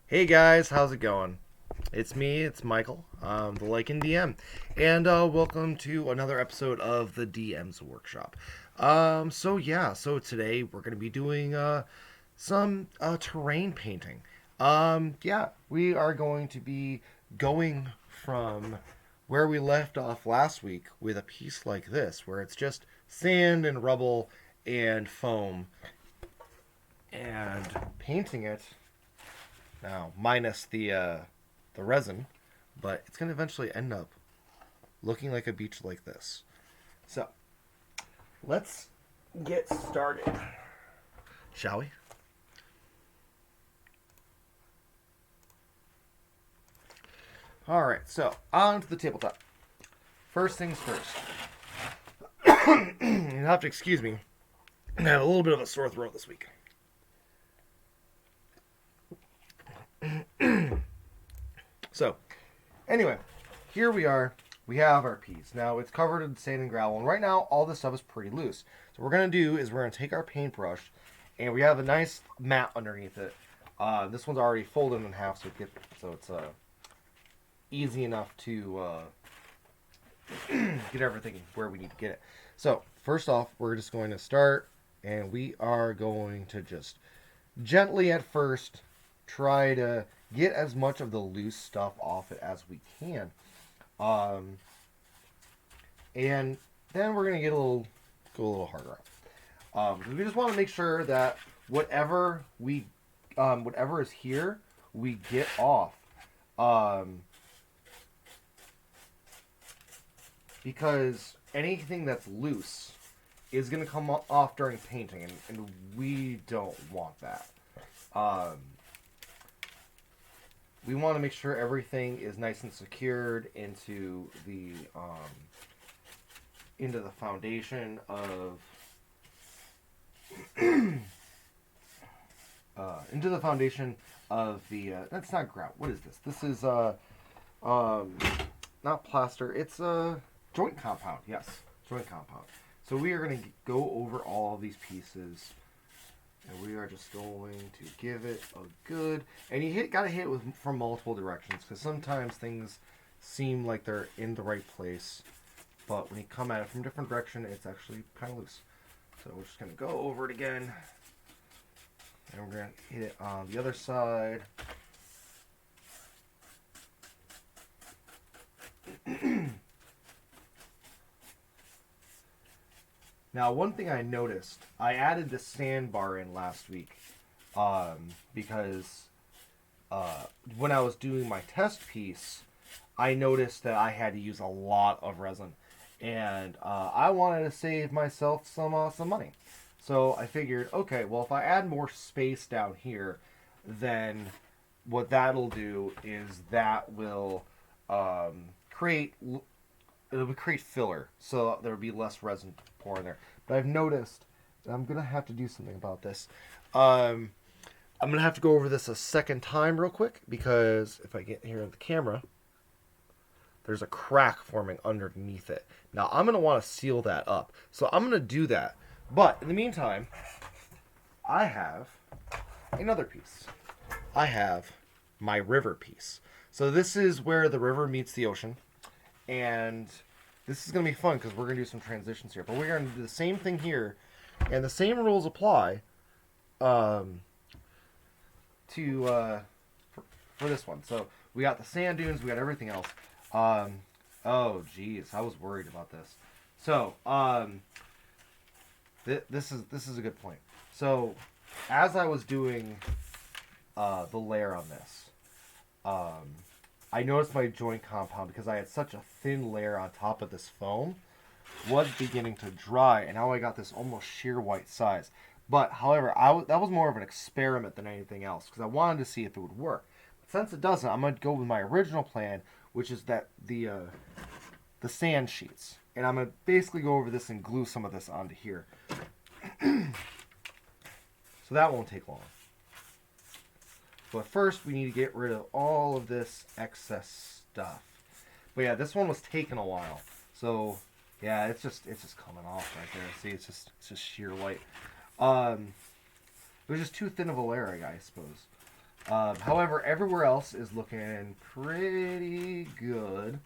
Hey guys, how's it going? It's me, it's Michael, the Lycan DM, and welcome to another episode of the DM's Workshop. So today we're going to be doing some terrain painting. We are going to be going from where we left off last week with a piece like this, where it's just sand and rubble and foam, and painting it now, minus the resin, but it's gonna eventually end up looking like a beach like this. So let's get started, shall we? All right. So on to the tabletop. First things first. You have to excuse me. I have a little bit of a sore throat this week. So anyway, here we are. We have our piece. Now it's covered in sand and gravel, and right now all this stuff is pretty loose. So what we're gonna do is we're gonna take our paintbrush, and we have a nice mat underneath it. This one's already folded in half, so it's easy enough to get everything where we need to get it. So first off, we're just going to start, and we are going to just gently at first try to get as much of the loose stuff off it as we can. Um, and then we're gonna go a little harder. We just want to make sure that whatever is here, we get off. Um, because anything that's loose is gonna come off during painting, and we don't want that. Um, we want to make sure everything is nice and secured into the foundation of that's not grout. What is this? This is um not plaster. It's joint compound. Yes, joint compound. So we are going to go over all of these pieces, and we are just going to give it a good. And gotta hit it from multiple directions, because sometimes things seem like they're in the right place, but when you come at it from a different direction, it's actually kind of loose. So we're just gonna go over it again, and we're gonna hit it on the other side. Now, one thing I noticed, I added the sandbar in last week, because when I was doing my test piece, I noticed that I had to use a lot of resin, and I wanted to save myself some money. So I figured, okay, well, if I add more space down here, then what that'll do is that will create it'll create filler, so there will be less resin pour in there. But I've noticed that I'm gonna have to do something about this. I'm gonna have to go over this a second time real quick, because if I get here on the camera, there's a crack forming underneath it. Now I'm gonna want to seal that up, so I'm gonna do that. But in the meantime, I have another piece. I have my river piece. So this is where the river meets the ocean, and this is going to be fun because we're going to do some transitions here. But we're going to do the same thing here, and the same rules apply um, to for this one. So we got the sand dunes, we got everything else. Oh, geez, I was worried about this. So this is a good point. So as I was doing the layer on this, I noticed my joint compound, because I had such a thin layer on top of this foam, was beginning to dry, and now I got this almost sheer white size. But however, that was more of an experiment than anything else, because I wanted to see if it would work. But since it doesn't, I'm gonna go with my original plan, which is that the sand sheets, and I'm gonna basically go over this and glue some of this onto here. So that won't take long. But first, we need to get rid of all of this excess stuff. But yeah, this one was taking a while. So yeah, it's just coming off right there. See, it's just sheer white. It was just too thin of a layer, I suppose. However, everywhere else is looking pretty good.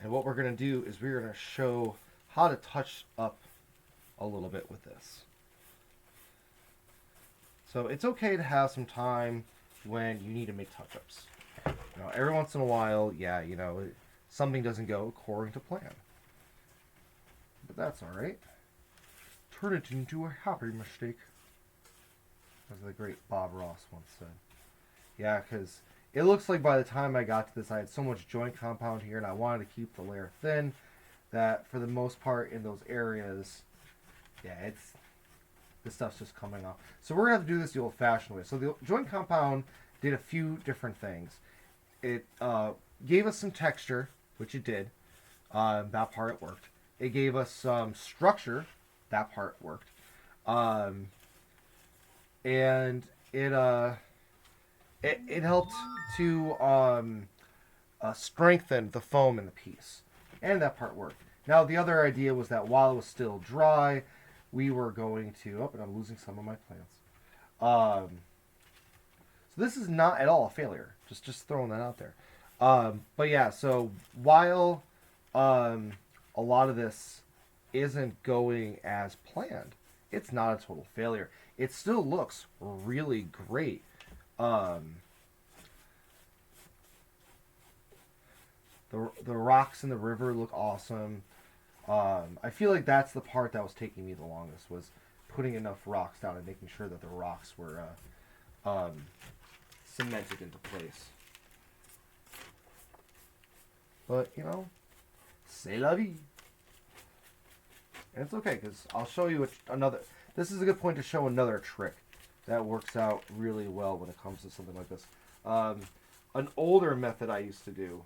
And what we're going to do is we're going to show how to touch up a little bit with this. So it's okay to have some time when you need to make touch-ups. Every once in a while, yeah, something doesn't go according to plan. But that's all right. Turn it into a happy mistake, as the great Bob Ross once said. Yeah, because it looks like by the time I got to this, I had so much joint compound here, and I wanted to keep the layer thin, that for the most part in those areas, yeah, this stuff's just coming off. So we're going to have to do this the old-fashioned way. So the joint compound did a few different things. It gave us some texture, which it did. That part it worked. It gave us some structure. That part worked. And it helped to strengthen the foam in the piece. And that part worked. Now, the other idea was that while it was still dry, we were going to... Oh, and I'm losing some of my plants. So this is not at all a failure. Just throwing that out there. But yeah, so while a lot of this isn't going as planned, it's not a total failure. It still looks really great. The rocks in the river look awesome. I feel like that's the part that was taking me the longest, was putting enough rocks down and making sure that the rocks were cemented into place. But, c'est la vie. And it's okay, because I'll show you another... This is a good point to show another trick that works out really well when it comes to something like this. An older method I used to do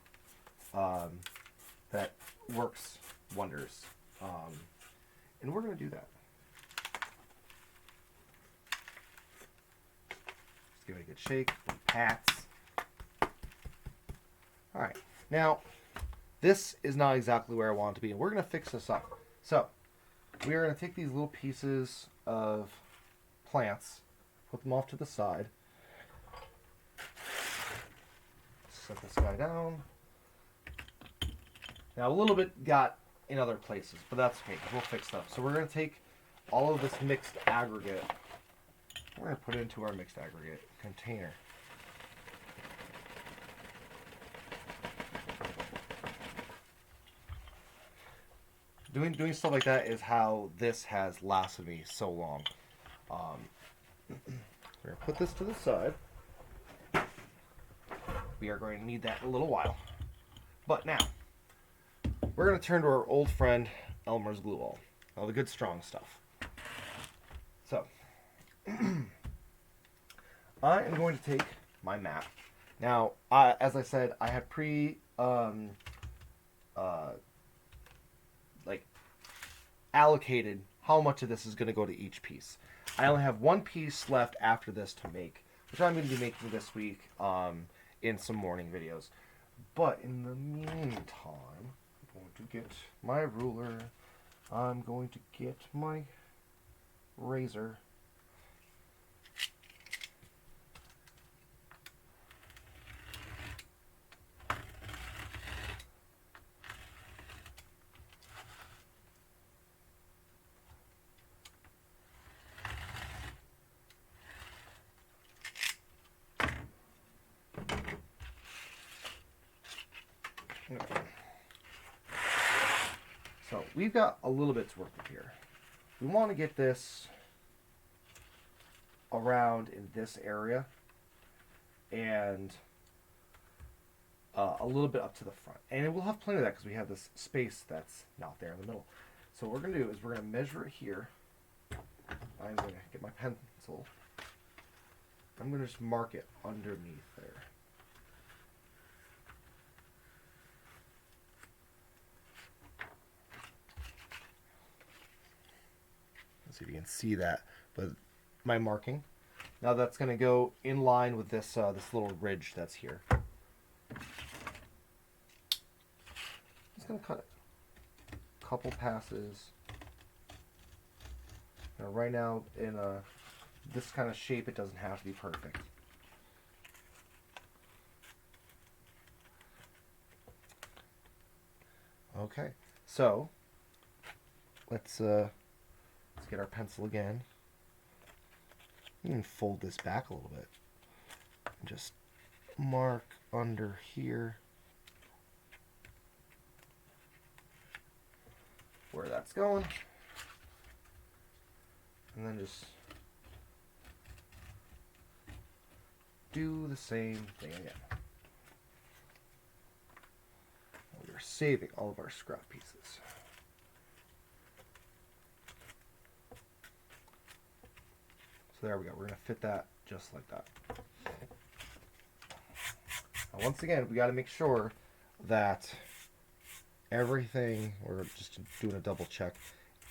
that works wonders. And we're going to do that. Just give it a good shake, pats. Alright, now this is not exactly where I want it to be, and we're going to fix this up. So, we are going to take these little pieces of plants, put them off to the side. Set this guy down. Now, a little bit got in other places, but that's okay, we'll fix it up. So we're going to take all of this mixed aggregate, we're going to put it into our mixed aggregate container. Doing stuff like that is how this has lasted me so long. We're going to put this to the side. We are going to need that in a little while. But now, we're going to turn to our old friend Elmer's glue wall. All the good strong stuff. So, I am going to take my map. Now, as I said, I had allocated how much of this is going to go to each piece. I only have one piece left after this to make, which I'm going to be making this week in some morning videos. But in the meantime, I'm going to get my ruler. I'm going to get my razor. So we've got a little bit to work with here. We want to get this around in this area and a little bit up to the front. And we'll have plenty of that because we have this space that's not there in the middle. So what we're going to do is we're going to measure it here. I'm going to get my pencil. I'm going to just mark it underneath there. Let's see if you can see that. But my marking Now that's going to go in line with this this little ridge that's here. Just going to cut it. Couple passes. Now, right now, in this kind of shape, it doesn't have to be perfect. Okay, so let's get our pencil again. You can fold this back a little bit. And just mark under here where that's going. And then just do the same thing again. We are saving all of our scrap pieces. So there we go. We're going to fit that just like that. Now once again, we got to make sure that everything, we're just doing a double check,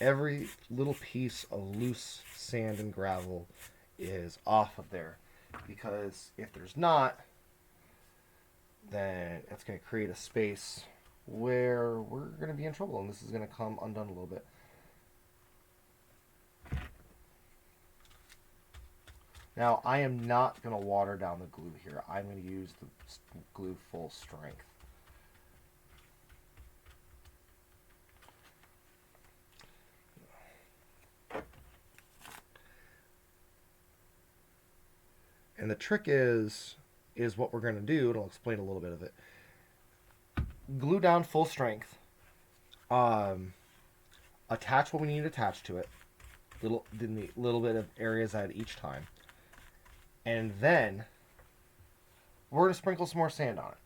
every little piece of loose sand and gravel is off of there. Because if there's not, then it's going to create a space where we're going to be in trouble, and this is going to come undone a little bit. Now, I am not going to water down the glue here. I'm going to use the glue full strength. And the trick is what we're going to do, and I'll explain a little bit of it. Glue down full strength. Attach what we need to attach to it. Little bit of areas at each time. And then we're going to sprinkle some more sand on it.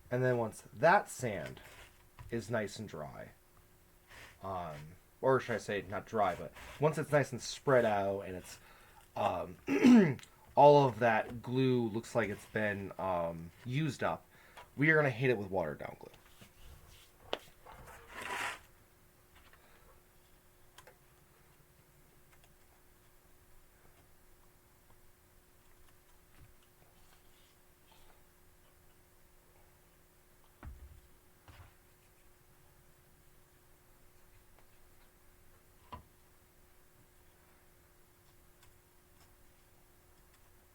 And then once that sand is nice and dry, or should I say not dry, but once it's nice and spread out and it's all of that glue looks like it's been used up, we are going to hit it with watered down glue.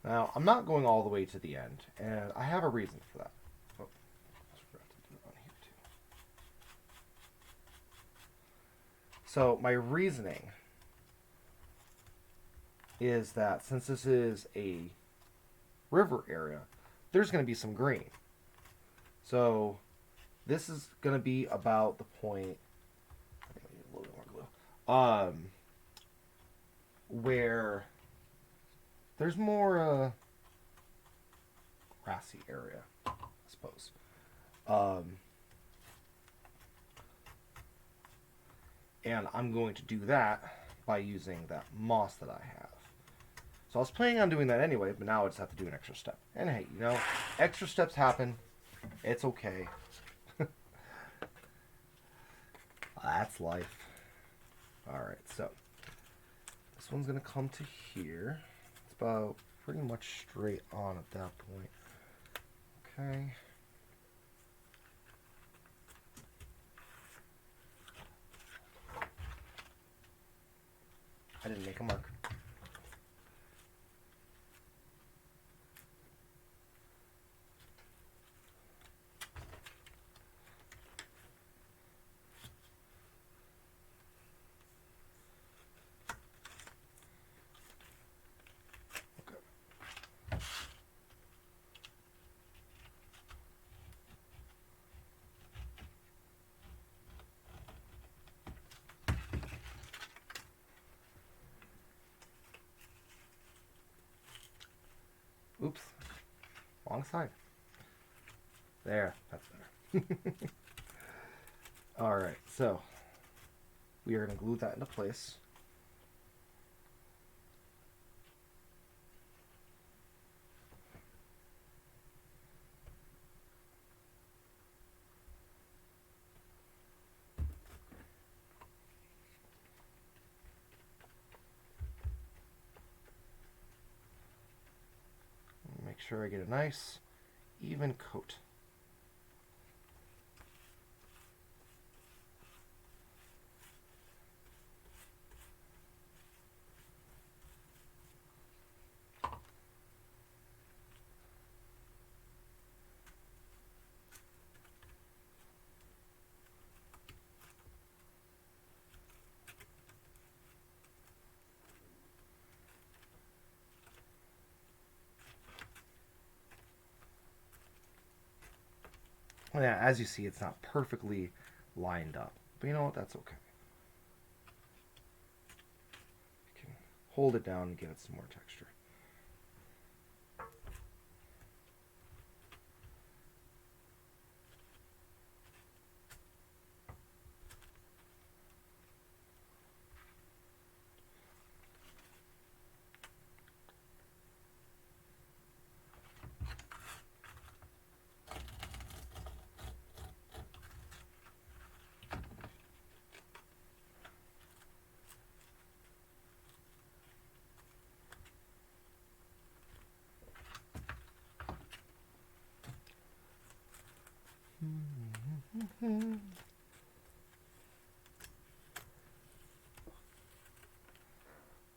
Now, I'm not going all the way to the end, and I have a reason for that. Oh, I forgot to do it on here too. So, my reasoning is that since this is a river area, there's going to be some green. So, this is going to be about the point, I think I need a little bit more glue, where there's more grassy area, I suppose. And I'm going to do that by using that moss that I have. So I was planning on doing that anyway, but now I just have to do an extra step. And hey, you know, extra steps happen. It's okay. That's life. Alright, so this one's going to come to here. It's about pretty much straight on at that point. Okay. I didn't make a mark. Oops. Wrong side. There. That's better. Alright, so we are going to glue that into place. sure I get a nice, even coat. Yeah, as you see, it's not perfectly lined up. But you know what? That's okay. You can hold it down and give it some more texture.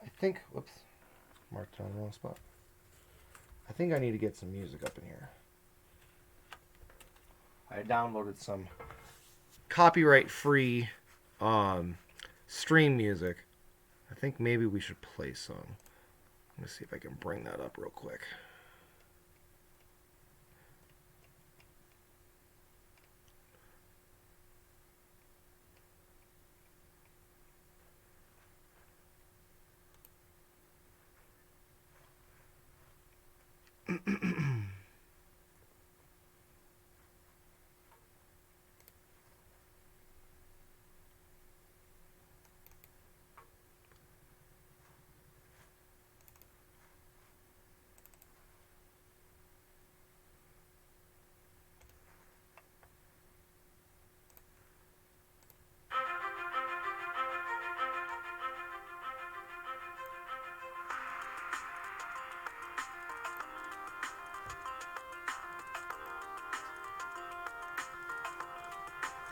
I think, whoops, marked it on the wrong spot. I think I need to get some music up in here. I downloaded some copyright-free stream music. I think maybe we should play some. Let me see if I can bring that up real quick.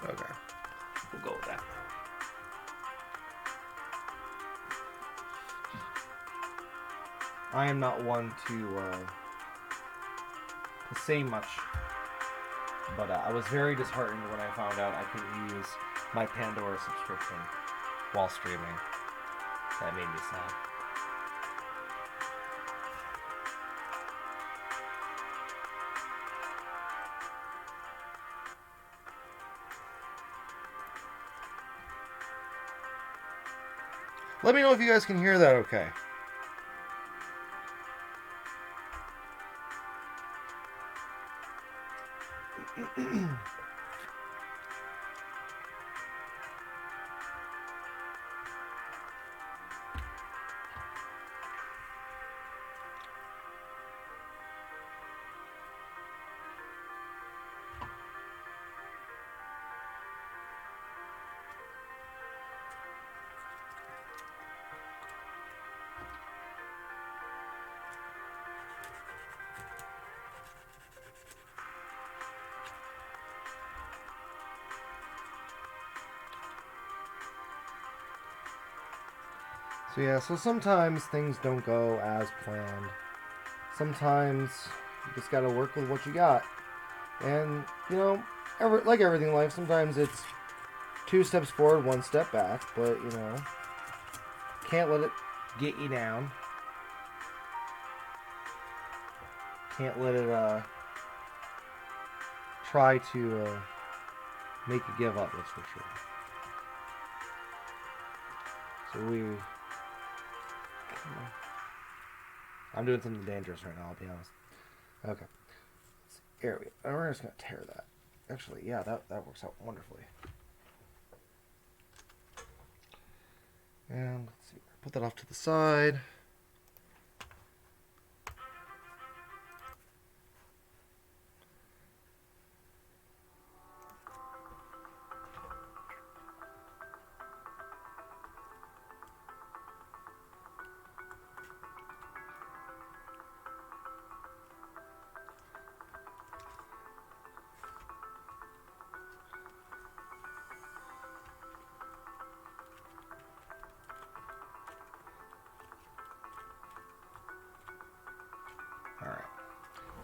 Okay, we'll go with that. I am not one to say much, but I was very disheartened when I found out I couldn't use my Pandora subscription while streaming. That made me sad. Let me know if you guys can hear that okay. So sometimes things don't go as planned. Sometimes you just gotta work with what you got. And, like everything in life, sometimes it's 2 steps forward, 1 step back. But, can't let it get you down. Can't let it try to make you give up, that's for sure. So I'm doing something dangerous right now, I'll be honest. Okay. Here we go. We're just going to tear that. Actually, yeah, that works out wonderfully. And let's see. Put that off to the side.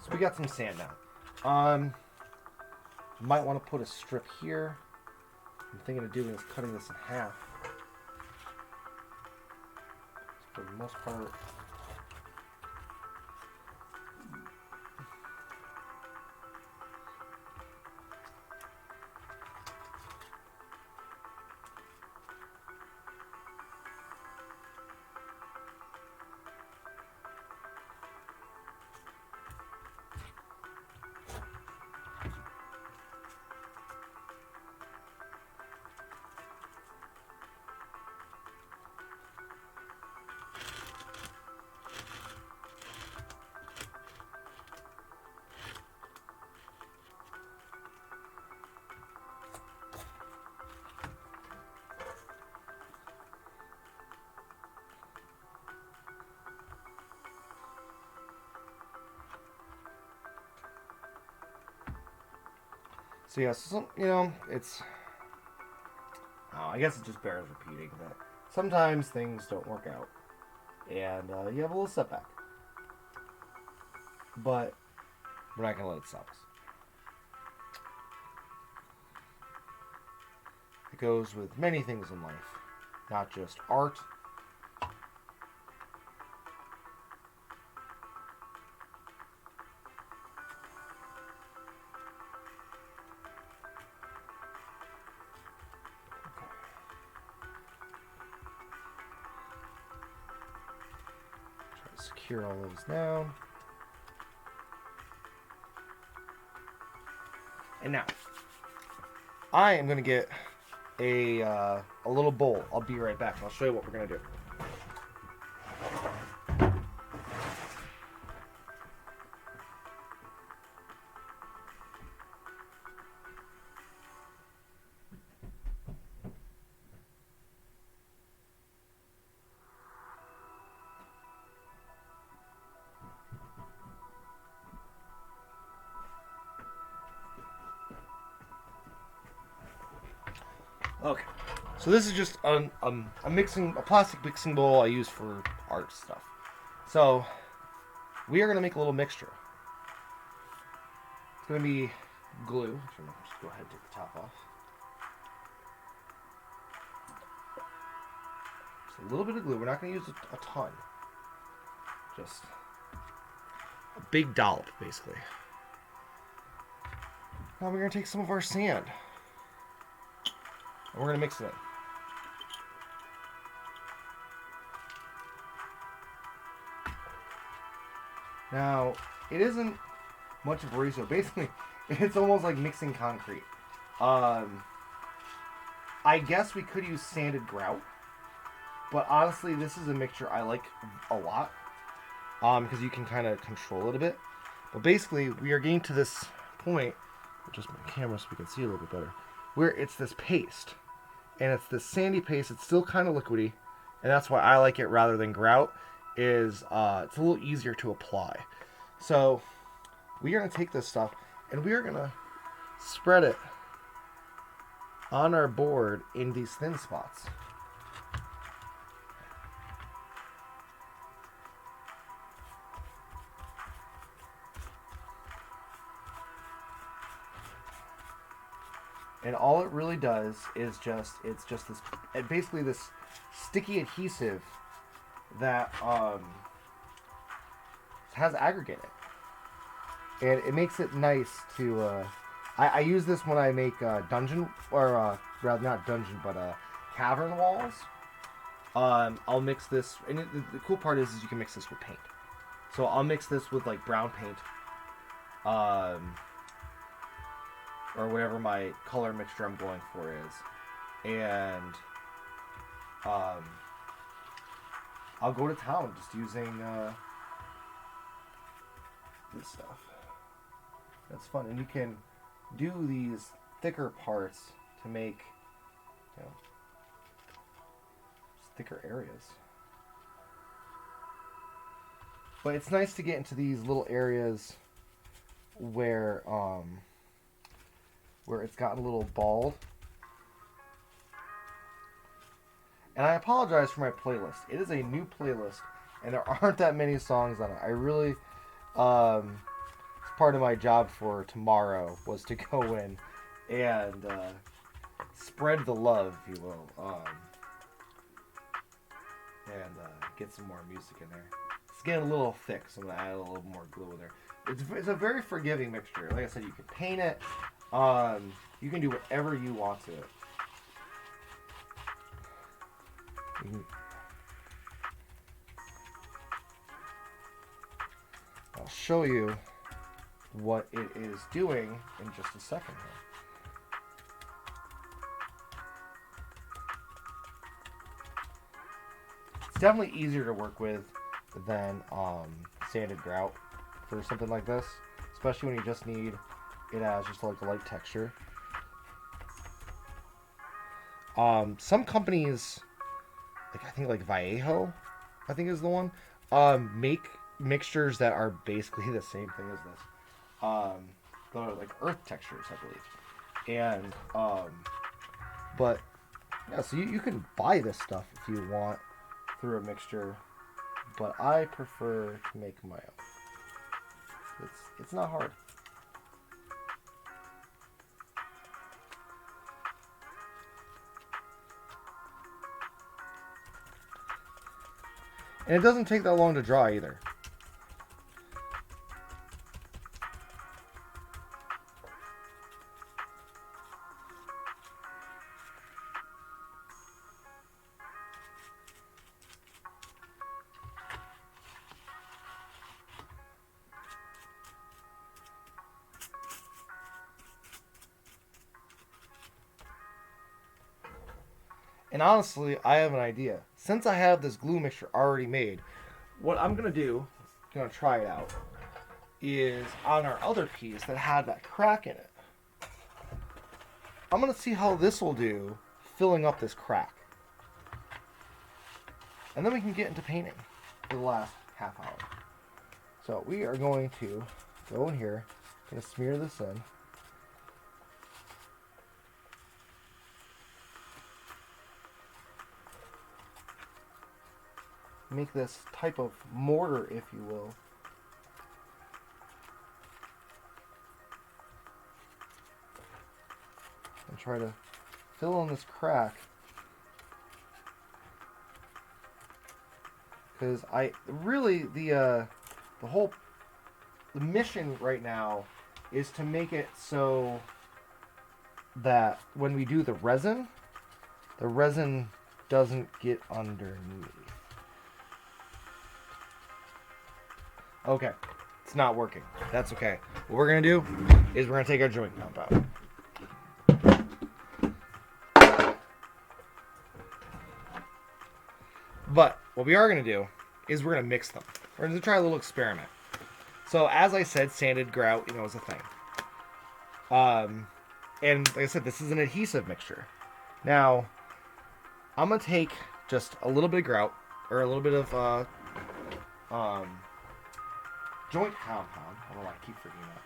So we got some sand now. Might want to put a strip here. I'm thinking of doing is cutting this in half. For the most part. So yeah, so it's. Oh, I guess it just bears repeating that sometimes things don't work out, and you have a little setback. But we're not gonna let it stop us. It goes with many things in life, not just art. Secure all those down. And now, I am going to get a little bowl. I'll be right back. I'll show you what we're going to do. Okay, so this is just a plastic mixing bowl I use for art stuff. So we are going to make a little mixture. It's going to be glue. So just go ahead and take the top off. Just a little bit of glue. We're not going to use a ton. Just a big dollop, basically. Now we're going to take some of our sand. And we're going to mix it in. Now, it isn't much of a ratio. Basically, it's almost like mixing concrete. I guess we could use sanded grout. But honestly, this is a mixture I like a lot. Because you can kind of control it a bit. But basically, we are getting to this point. Just my camera so we can see a little bit better. Where it's this paste. And it's this sandy paste. It's still kind of liquidy. And that's why I like it rather than grout. It's a little easier to apply. So we are going to take this stuff and we are going to spread it on our board in these thin spots. And all it really does is it's just this, basically this sticky adhesive that has aggregate in it. And it makes it nice to, I use this when I make dungeon, or rather not dungeon, but cavern walls. I'll mix this, and the cool part is you can mix this with paint. So I'll mix this with like brown paint. Or whatever my color mixture I'm going for is. And I'll go to town just using this stuff. That's fun. And you can do these thicker parts to make, thicker areas. But it's nice to get into these little areas where it's gotten a little bald. And I apologize for my playlist. It is a new playlist, and there aren't that many songs on it. I really, part of my job for tomorrow was to go in and spread the love, if you will, and get some more music in there. It's getting a little thick, so I'm going to add a little more glue in there. It's a very forgiving mixture. Like I said, you can paint it. You can do whatever you want to it. I'll show you what it is doing in just a second here. It's definitely easier to work with than sanded grout for something like this, especially when you just need it as just like a light texture. Some companies, like I think like Vallejo, I think is the one, make mixtures that are basically the same thing as this. They're like earth textures, I believe. And but yeah, so you can buy this stuff if you want through a mixture, but I prefer to make my own. It's not hard. And it doesn't take that long to dry either. And honestly, I have an idea. Since I have this glue mixture already made, what I'm going to do, going to try it out, is on our other piece that had that crack in it, I'm going to see how this will do filling up this crack. And then we can get into painting for the last half hour. So we are going to go in here, going to smear this in. Make this type of mortar, if you will. And try to fill in this crack. Because the mission right now is to make it so that when we do the resin doesn't get underneath. Okay, it's not working. That's okay. What we're going to do is we're going to take our joint pump out. But what we are going to do is we're going to mix them. We're going to try a little experiment. So as I said, sanded grout, is a thing. And like I said, this is an adhesive mixture. Now, I'm going to take just a little bit of grout, or a little bit of joint compound. I don't know why I keep forgetting that.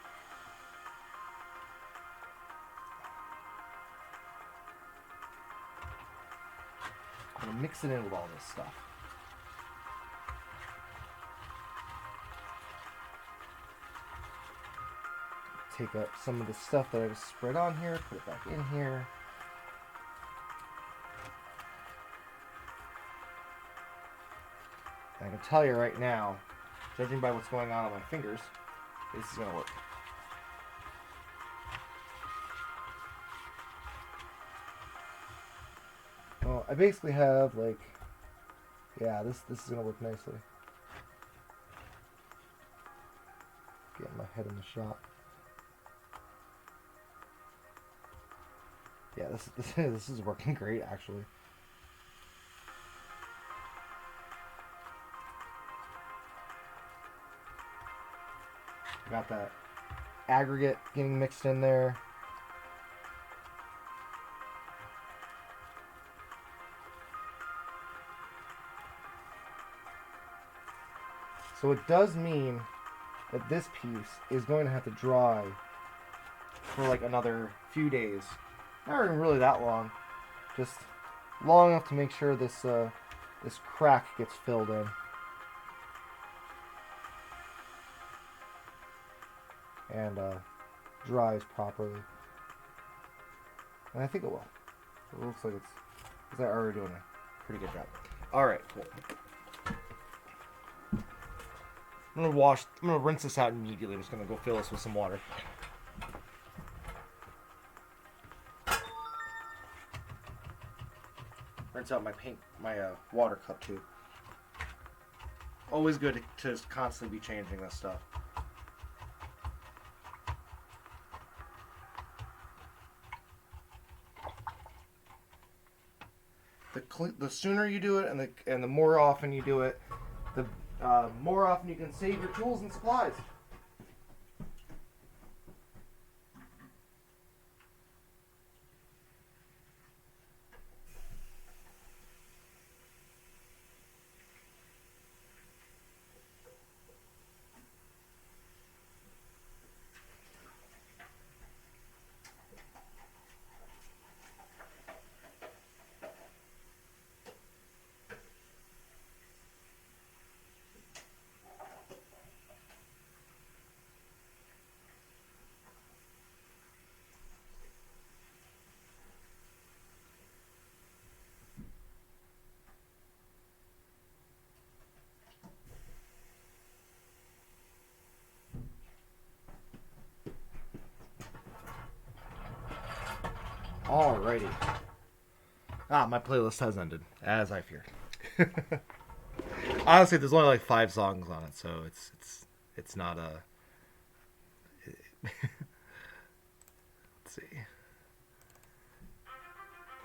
I'm going to mix it in with all this stuff. Take up some of the stuff that I just spread on here, put it back in here. And I can tell you right now, judging by what's going on my fingers, this is going to work. Well, I basically have this is going to work nicely. Getting my head in the shot. Yeah, this is working great, actually. Got that aggregate getting mixed in there. So it does mean that this piece is going to have to dry for like another few days. Not even really that long. Just long enough to make sure this this crack gets filled in. and dries properly. And I think it will. It looks like it's already doing a pretty good job. Alright, cool. I'm gonna rinse this out immediately. I'm just gonna go fill this with some water. Rinse out my water cup too. Always good to just constantly be changing this stuff. The sooner you do it, and the more often you do it, the more often you can save your tools and supplies. Alrighty. My playlist has ended, as I feared. Honestly, there's only like 5 songs on it, so it's not a. Let's see.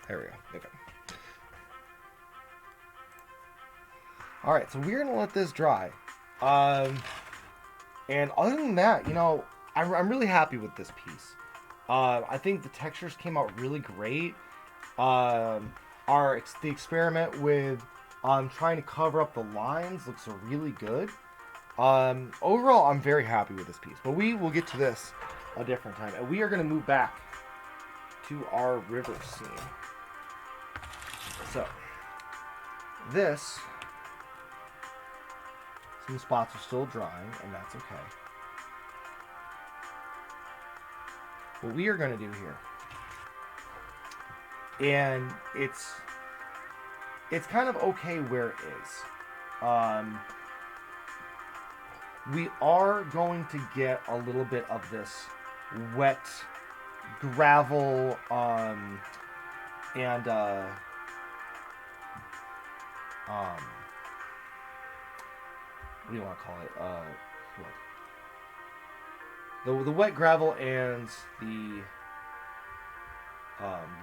There we go. Okay. All right, so we're gonna let this dry. And other than that, I'm really happy with this piece. I think the textures came out really great. The experiment with trying to cover up the lines looks really good. Overall, I'm very happy with this piece. But we will get to this a different time. And we are going to move back to our river scene. So, some spots are still drying, and that's okay. What we are going to do here, and it's kind of okay where it is. We are going to get a little bit of this wet gravel and what do you want to call it? The wet gravel and the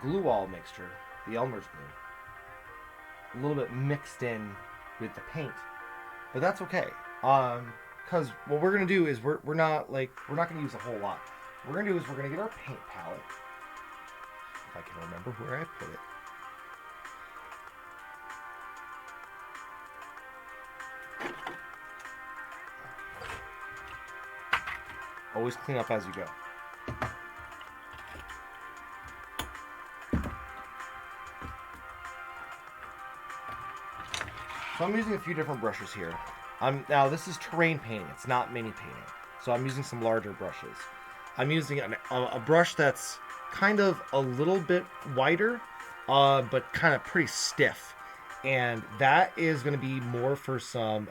glue wall mixture, the Elmer's glue, a little bit mixed in with the paint, but that's okay. Because what we're gonna do is we're not gonna use a whole lot. What we're gonna do is we're gonna get our paint palette. If I can remember where I put it. Always clean up as you go. So I'm using a few different brushes here. Now this is terrain painting, it's not mini painting. So I'm using some larger brushes. I'm using a brush that's kind of a little bit wider, but kind of pretty stiff. And that is going to be more for some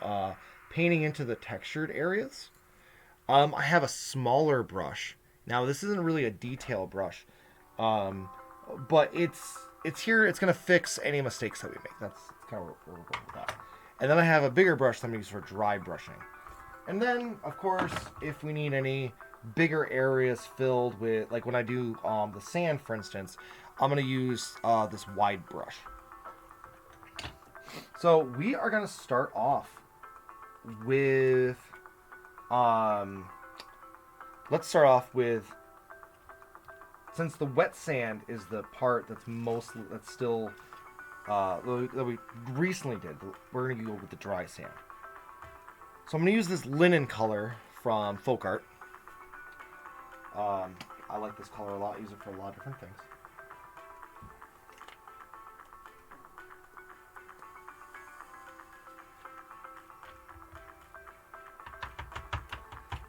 painting into the textured areas. I have a smaller brush. Now this isn't really a detail brush, but it's here. It's gonna fix any mistakes that we make. That's kind of where we're going with that. And then I have a bigger brush that I'm using for dry brushing. And then, of course, if we need any bigger areas filled with, like when I do the sand, for instance, I'm gonna use this wide brush. So we are gonna start off with. Let's start off with, since the wet sand is the part that's still that we recently did, we're gonna go with the dry sand. So I'm gonna use this linen color from Folk Art. I like this color a lot. I use it for a lot of different things.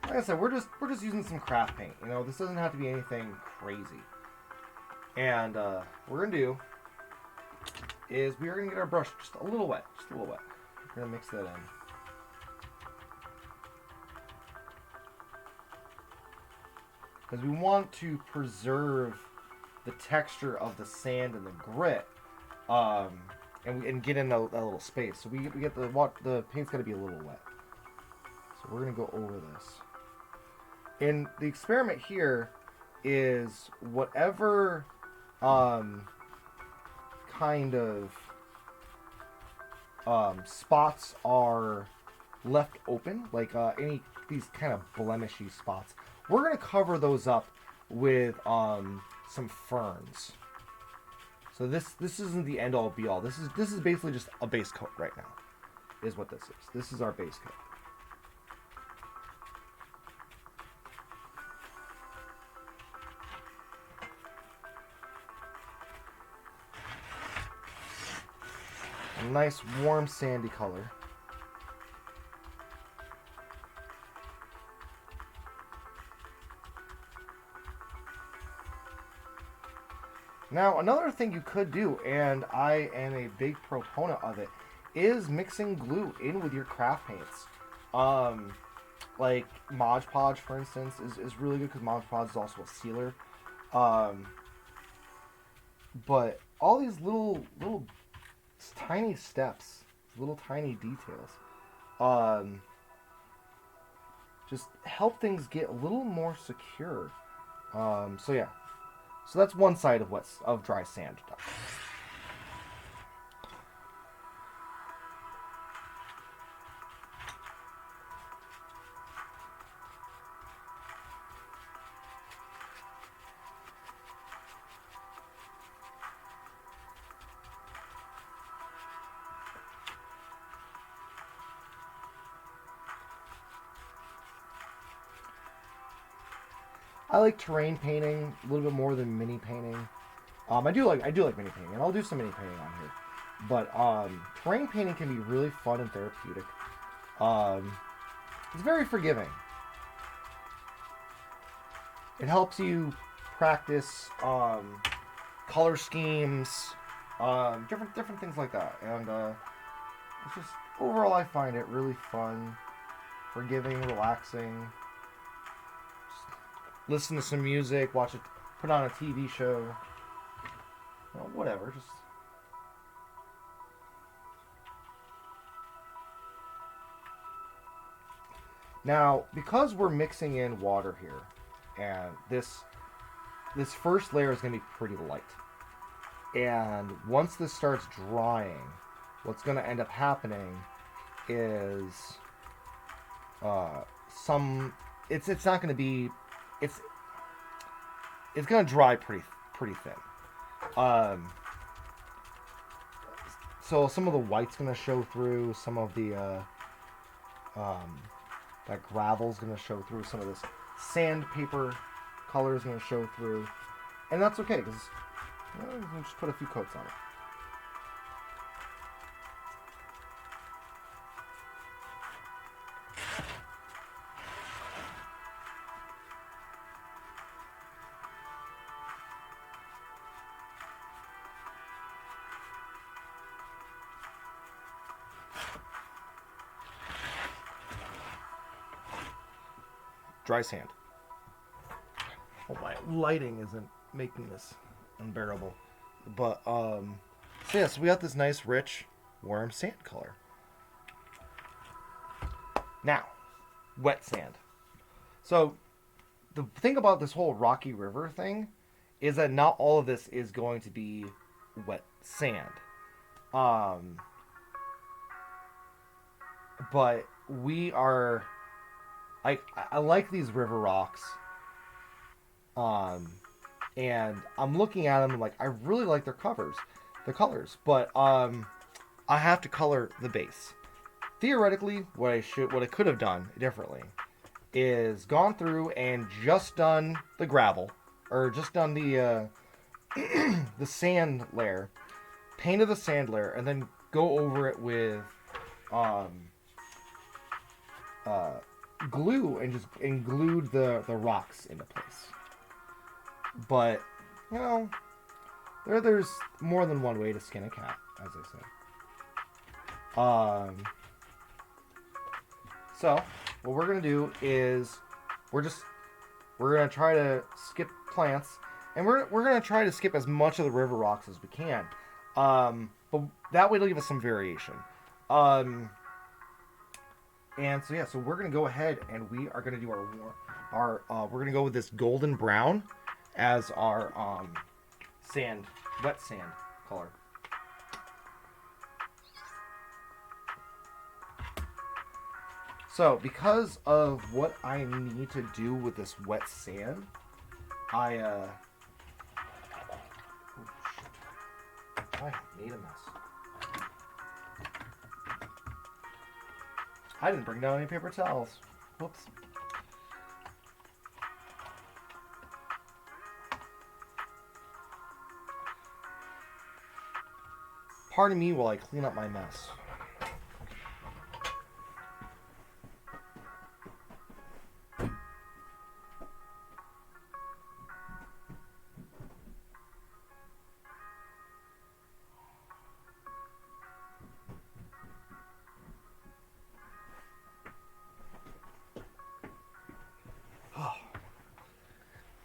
like I said, we're just using some craft paint. You know, this doesn't have to be anything crazy. And what we're gonna do is we're gonna get our brush just a little wet, just a little wet. We're gonna mix that in. Because we want to preserve the texture of the sand and the grit, and get in that little space. So we get the paint's got to be a little wet. So we're gonna go over this. And the experiment here is whatever kind of spots are left open, like any these kind of blemishy spots, we're gonna cover those up with some ferns. So this isn't the end all be all. This is basically just a base coat right now, is what this is. This is our base coat. A nice warm sandy color. Now, another thing you could do, and I am a big proponent of it, is mixing glue in with your craft paints. Like Mod Podge, for instance, is really good because Mod Podge is also a sealer. But all these little tiny steps, little tiny details, just help things get a little more secure. So yeah. So that's one side of dry sand done. I like terrain painting a little bit more than mini painting. I do like mini painting, and I'll do some mini painting on here. But terrain painting can be really fun and therapeutic. It's very forgiving. It helps you practice color schemes, different things like that, and it's just overall I find it really fun, forgiving, relaxing. Listen to some music, watch it, put on a TV show, whatever. Just now, because we're mixing in water here, and this first layer is going to be pretty light, and once this starts drying, what's going to end up happening is it's not going to be it's going to dry pretty thin. So some of the white's going to show through, some of the that gravel's going to show through, some of this sandpaper color is going to show through, and that's okay because we'll just put a few coats on it. Dry sand. Oh, my lighting isn't making this unbearable. But, so yeah, so we got this nice, rich, warm sand color. Now, wet sand. So, the thing about this whole Rocky River thing is that not all of this is going to be wet sand. But we are... I like these river rocks, and I'm looking at them and like I really like their colors, but I have to color the base. Theoretically, what I could have done differently is gone through and just done the gravel, or just done the the sand layer, painted the sand layer, and then go over it with glue and glued the rocks into place. But you know, there's more than one way to skin a cat, as I say. So what we're gonna do is we're gonna try to skip plants, and we're gonna try to skip as much of the river rocks as we can. But that way it'll give us some variation. And so yeah, so we're gonna go ahead and we are gonna do our we're gonna go with this golden brown as our wet sand color. So because of what I need to do with this wet sand, I made a mess. I didn't bring down any paper towels. Whoops. Pardon me while I clean up my mess.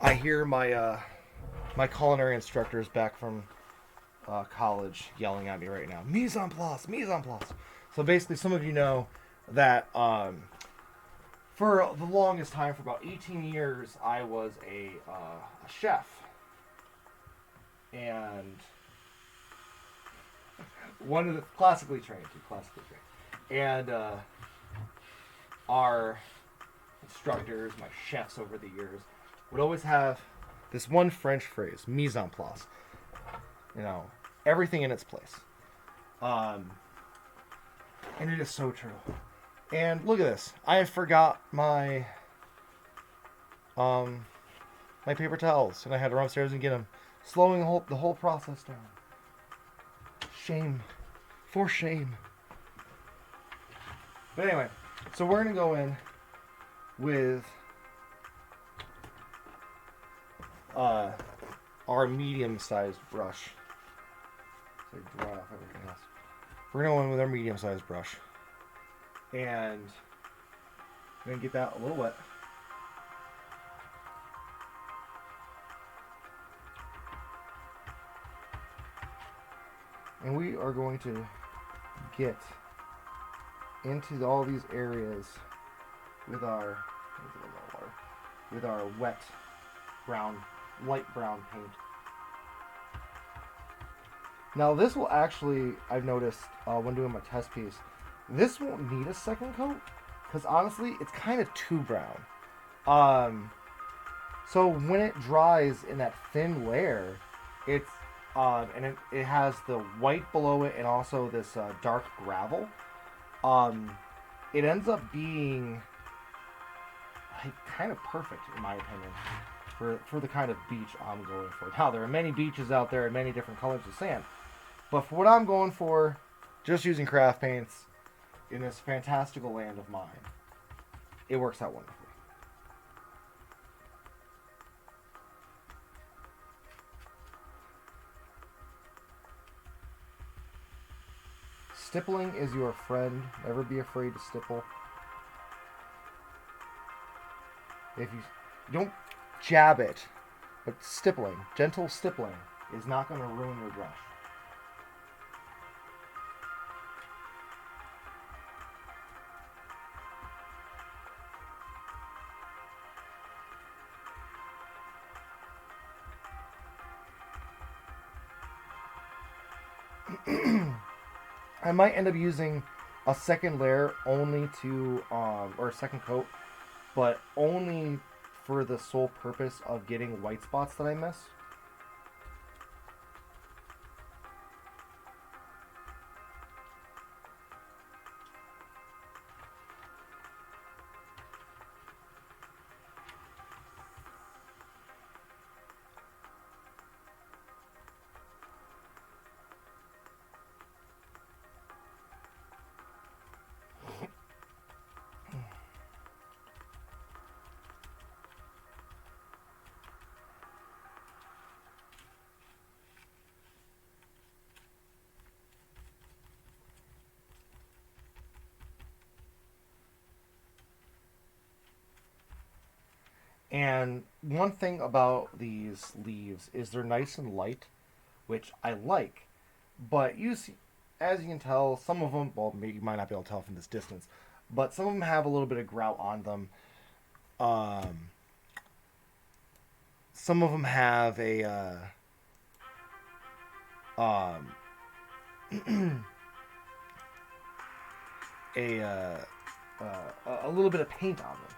I hear my my culinary instructors back from college yelling at me right now. Mise en place, mise en place. So basically, some of you know that for the longest time, for about 18 years, I was a chef, and one of the classically trained, and our instructors, my chefs over the years, would always have this one French phrase, mise en place. You know, everything in its place. And it is so true. And look at this. I forgot my my paper towels, and I had to run upstairs and get them, slowing the whole process down. Shame. For shame. But anyway, so we're going to go in with our medium-sized brush. So dry off everything else. We're going to go in with our medium-sized brush. And we're going to get that a little wet. And we are going to get into all these areas with our wet brown, light brown paint. Now this will actually, I've noticed when doing my test piece, this won't need a second coat because honestly it's kind of too brown. So when it dries in that thin layer, it's and it has the white below it and also this dark gravel. It ends up being like kind of perfect in my opinion for the kind of beach I'm going for. Now there are many beaches out there and many different colors of sand, but for what I'm going for, just using craft paints in this fantastical land of mine, it works out wonderfully. Stippling is your friend. Never be afraid to stipple. If you don't jab it, but stippling, gentle stippling, is not going to ruin your brush. I might end up using a second layer only to, or a second coat, but only for the sole purpose of getting white spots that I miss. And one thing about these leaves is they're nice and light, which I like. But you see, as you can tell, some of them, well, maybe you might not be able to tell from this distance, but some of them have a little bit of grout on them. Um, some of them have um, a, a little bit of paint on them.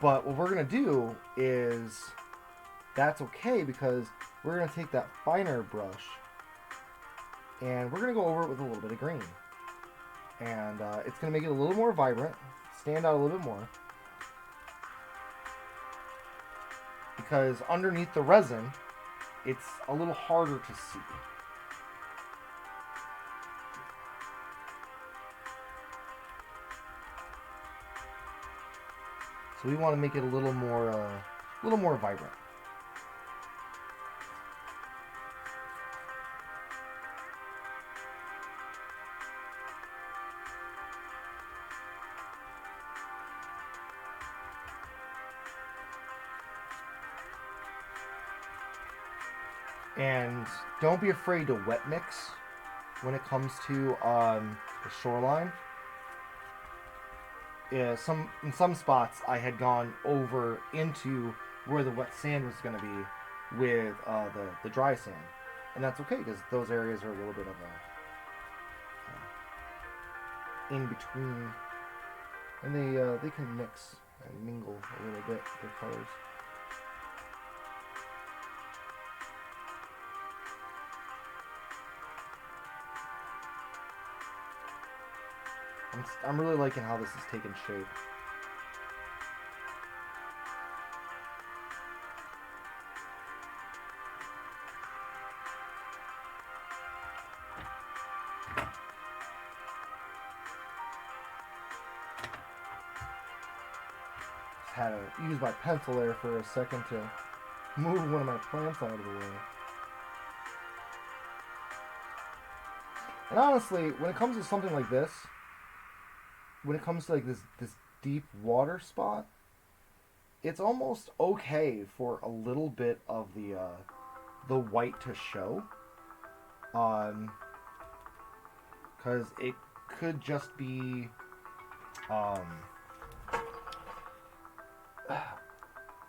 But what we're gonna do is that's okay because we're gonna take that finer brush and we're gonna go over it with a little bit of green, and it's gonna make it a little more vibrant, stand out a little bit more. Because underneath the resin, it's a little harder to see. So we want to make it a little more vibrant. And don't be afraid to wet mix when it comes to the shoreline. Yeah, in some spots I had gone over into where the wet sand was going to be with the dry sand, and that's okay because those areas are a little bit of a in between, and they can mix and mingle a little bit their colors. I'm really liking how this is taking shape. Just had to use my pencil there for a second to move one of my plants out of the way. And honestly, when it comes to something like this, when it comes to like this deep water spot, it's almost okay for a little bit of the white to show, because it could just be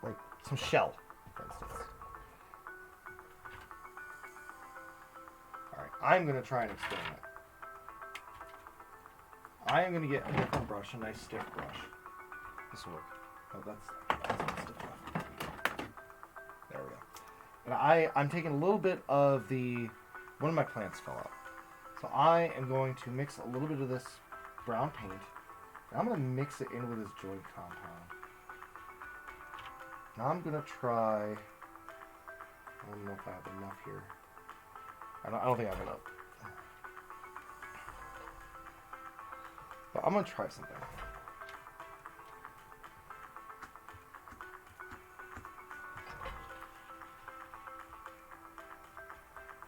like some shell, for instance. All right, I'm gonna try an experiment. I am going to get a different brush, a nice stiff brush. This will work. Oh, that's not stiff enough. There we go. And I'm taking a little bit of one of my plants fell out. So I am going to mix a little bit of this brown paint. And I'm going to mix it in with this joint compound. Now I'm going to try, I don't know if I have enough here. I don't think I have enough. But I'm going to try something.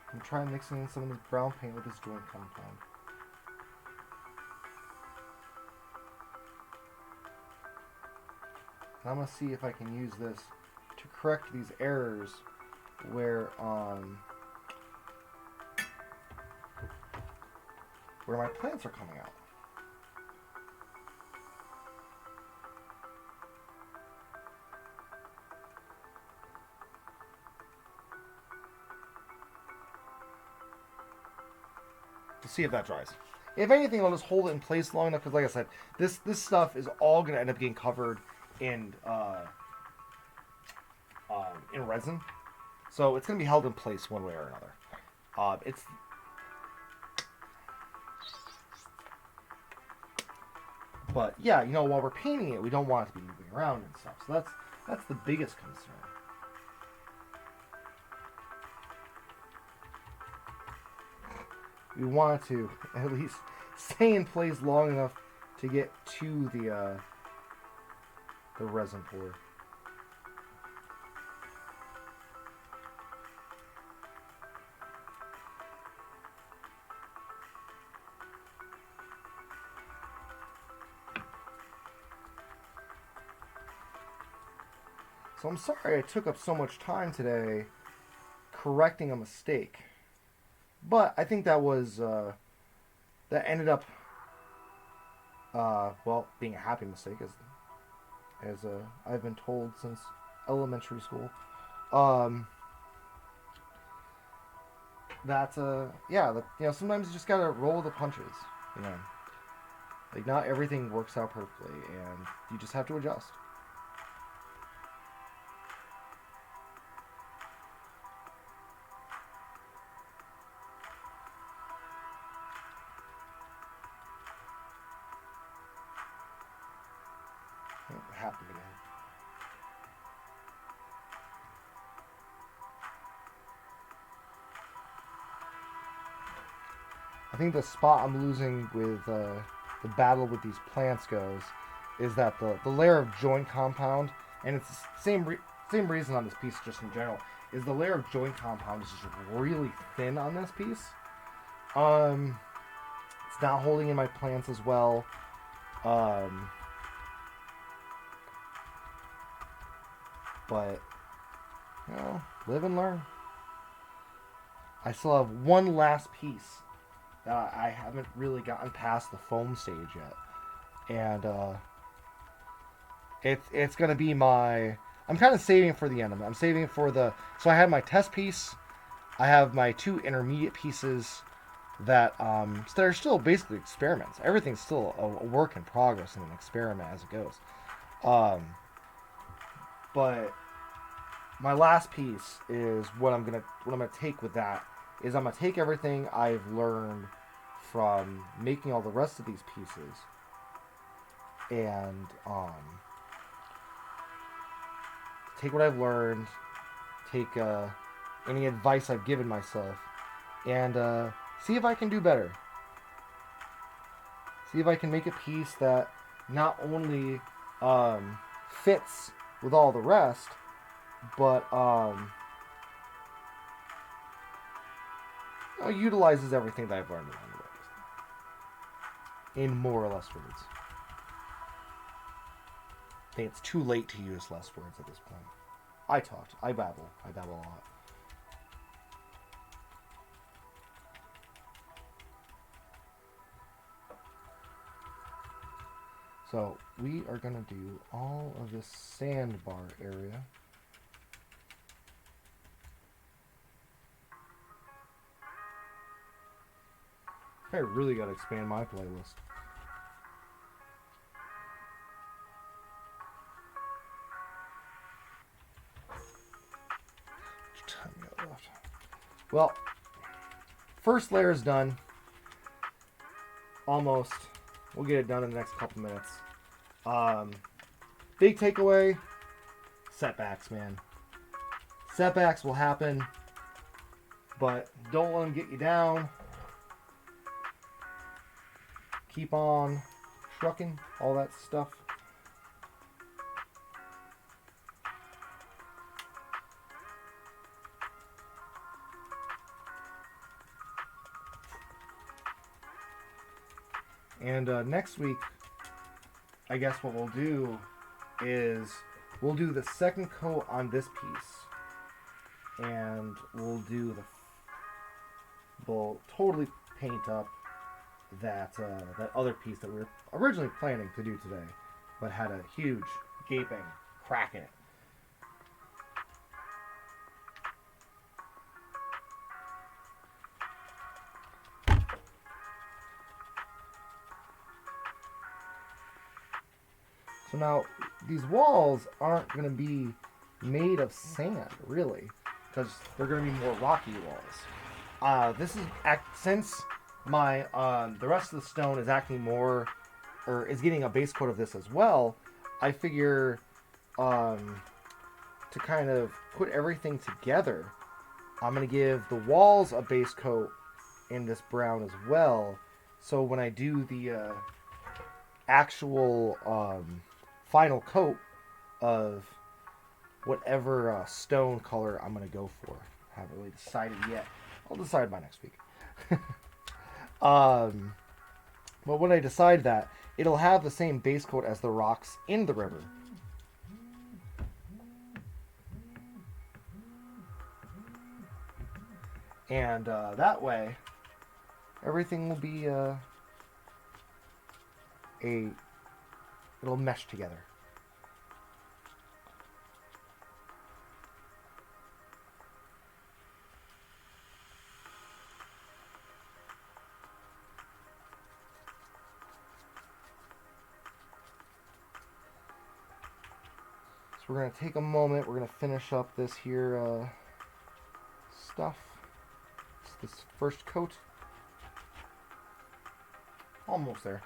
I'm going to try mixing in some of this brown paint with this joint compound. And I'm going to see if I can use this to correct these errors where my plants are coming out. To see if that dries. If anything, I'll just hold it in place long enough because, like I said, this stuff is all going to end up getting covered in resin, so it's going to be held in place one way or another. But yeah, while we're painting it, we don't want it to be moving around and stuff. So that's the biggest concern. We want it to at least stay in place long enough to get to the resin pour. So I'm sorry I took up so much time today correcting a mistake. But I think that was, that ended up, well, being a happy mistake, as I've been told since elementary school. Um, yeah, sometimes you just gotta roll with the punches, you know. Like, not everything works out perfectly, and you just have to adjust. It happened again. I think the spot I'm losing with the battle with these plants goes is that the layer of joint compound, and it's the same reason on this piece just in general, is the layer of joint compound is just really thin on this piece. It's not holding in my plants as well. But live and learn. I still have one last piece that I haven't really gotten past the foam stage yet, and it's gonna be my. I'm kind of saving it for the end of it. I'm saving it for the. So I have my test piece. I have my two intermediate pieces that they're still basically experiments. Everything's still a work in progress and an experiment as it goes. But my last piece is what I'm gonna take with that is I'm gonna take everything I've learned from making all the rest of these pieces and take what I've learned, take any advice I've given myself, and see if I can do better. See if I can make a piece that not only fits with all the rest, but utilizes everything that I've learned along the way. In more or less words. I think it's too late to use less words at this point. I babble a lot. So we are going to do all of this sandbar area. I really got to expand my playlist. Time we got left. Well, first layer is done. Almost. We'll get it done in the next couple minutes. Big takeaway, setbacks, man. Setbacks will happen, but don't let them get you down. Keep on trucking, all that stuff. And next week, I guess what we'll do is we'll do the second coat on this piece, and we'll totally paint up that other piece that we were originally planning to do today, but had a huge gaping crack in it. So now, these walls aren't going to be made of sand, really, because they're going to be more rocky walls. This is since my the rest of the stone is acting more, or is getting a base coat of this as well. I figure to kind of put everything together, I'm going to give the walls a base coat in this brown as well. So when I do the actual final coat of whatever stone color I'm going to go for. Haven't really decided yet. I'll decide by next week. But when I decide that, it'll have the same base coat as the rocks in the river. And that way, everything will be it'll mesh together. So we're going to take a moment. We're going to finish up this here stuff. It's this first coat. Almost there.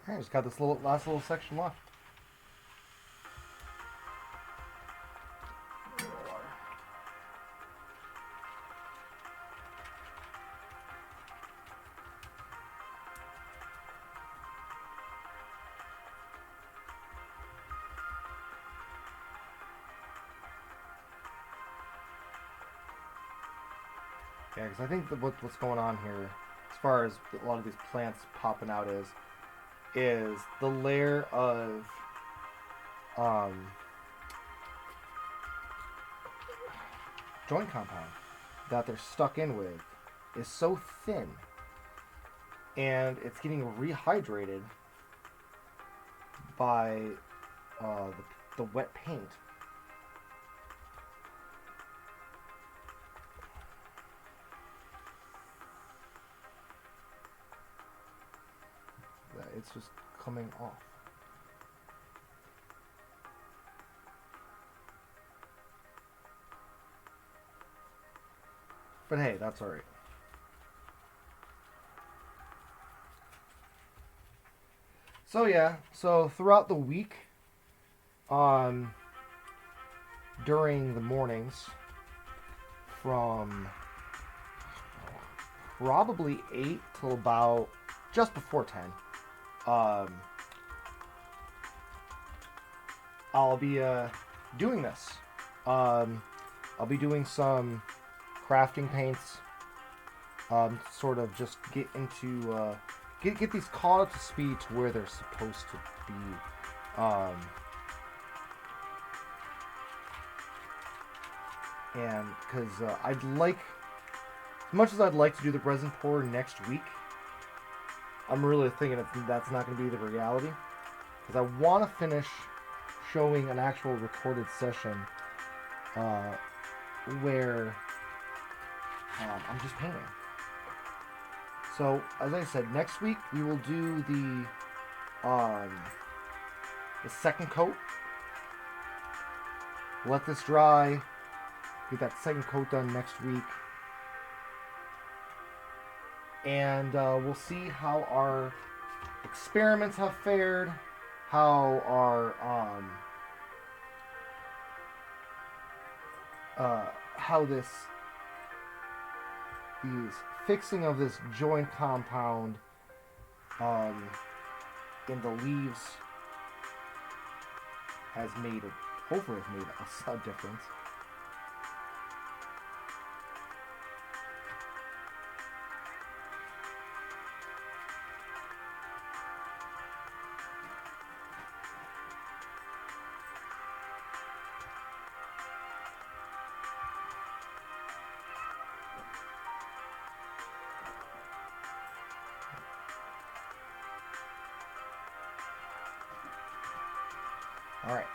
I just got this last little section left. Yeah, because I think that what's going on here, as far as a lot of these plants popping out, is the layer of joint compound that they're stuck in with is so thin, and it's getting rehydrated by the wet paint. It's just coming off. But hey, that's alright. So yeah, so throughout the week, during the mornings, from probably 8 till about just before 10, I'll be doing this. I'll be doing some crafting paints. Sort of just get into get these caught up to speed to where they're supposed to be. And because I'd like, as much as I'd like to do the resin pour next week, I'm really thinking that's not going to be the reality, because I want to finish showing an actual recorded session where I'm just painting. So, as I said, next week we will do the second coat. Let this dry. Get that second coat done next week. And we'll see how our experiments have fared, how our how these fixing of this joint compound in the leaves has made, hopefully has made a difference. All right.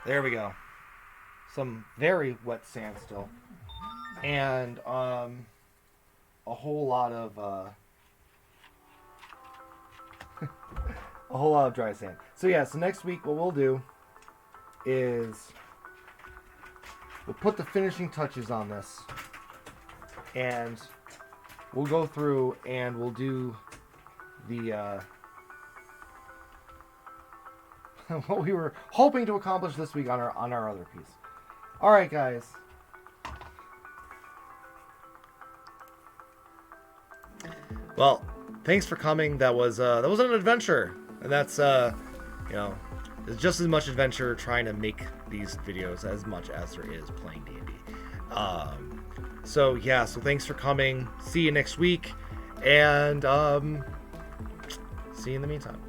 There we go. Some very wet sand still. And a whole lot of a whole lot of dry sand. So yeah, so next week what we'll do is we'll put the finishing touches on this, and we'll go through and we'll do the what we were hoping to accomplish this week on our other piece. All right, guys. Well, thanks for coming. That was an adventure, and that's it's just as much adventure trying to make these videos as much as there is playing D&D. So yeah, so thanks for coming. See you next week, and see you in the meantime.